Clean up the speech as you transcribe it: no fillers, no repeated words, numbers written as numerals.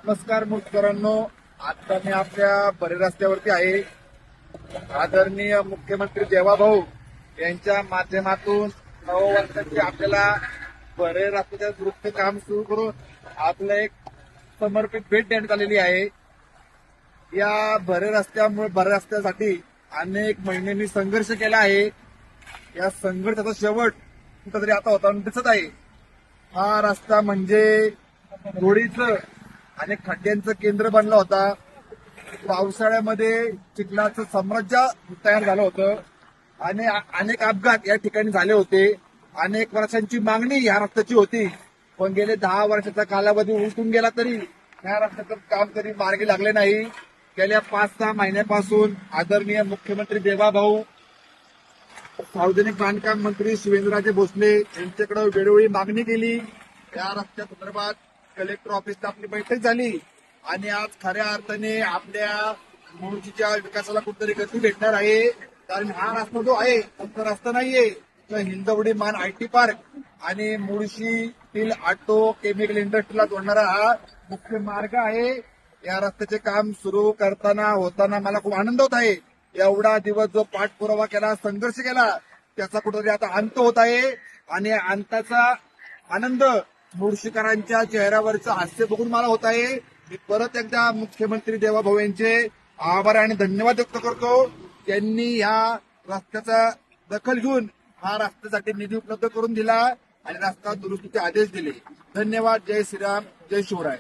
नमस्कार मुलकरांनो, आता मी आपल्या बरे रस्त्यावरती आहे. आदरणीय मुख्यमंत्री देवाभाऊ यांच्या माध्यमातून 9 वर्षाची आपल्याला बरे रस्त्याच्या दुरुस्त काम सुरू करून आपलं एक समर्पित भेट देण्यात आलेली आहे. या बरे रस्त्यासाठी अनेक महिन्यांनी संघर्ष केला आहे. या संघर्षाचा शेवट कुठंतरी आता होताना दिसत आहे. हा रस्ता म्हणजे रोडीचं आणि खड्ड्यांचं केंद्र बनला होता. पावसाळ्यामध्ये चिखलाचं साम्राज्य तयार झालं होतं आणि अनेक अपघात या ठिकाणी झाले होते. अनेक वर्षांची मागणी या रस्त्याची होती, पण गेले 10 वर्षाचा कालावधी उलटून गेला तरी या रस्त्याचं काम कधी मार्गी लागले नाही. गेल्या 5-6 महिन्यापासून आदरणीय मुख्यमंत्री देवाभाऊ, सार्वजनिक बांधकाम मंत्री शिवेंद्रराजे भोसले यांच्याकडे वेळोवेळी मागणी केली. या रस्त्या संदर्भात कलेक्टर ऑफिसला आपली बैठक झाली आणि आज खऱ्या अर्थाने आपल्या मुळशीच्या विकासाला कुठतरी गती भेटणार आहे. कारण हा रस्ता जो आहे फक्त रस्ता नाहीये, तर हिंदवडी मान आयटी पार्क आणि मुळशीतील ऑटो केमिकल इंडस्ट्रीला जोडणारा हा मुख्य मार्ग आहे. या रस्त्याचे काम सुरू करताना होताना मला खूप आनंद होत आहे. एवढा दिवस जो पाठपुरावा केला, संघर्ष केला, त्याचा कुठेतरी आता अंत होत आहे आणि अंताचा आनंद मुळशीकरांच्या चेहऱ्यावरचं हास्य बघून मला होत आहे. मी परत एकदा मुख्यमंत्री देवाभाऊ यांचे आभार आणि धन्यवाद व्यक्त करतो. त्यांनी या रस्त्याचा दखल घेऊन हा रस्त्यासाठी निधी उपलब्ध करून दिला आणि रस्ता दुरुस्तीचे आदेश दिले. धन्यवाद. जय श्रीराम, जय शिवराय.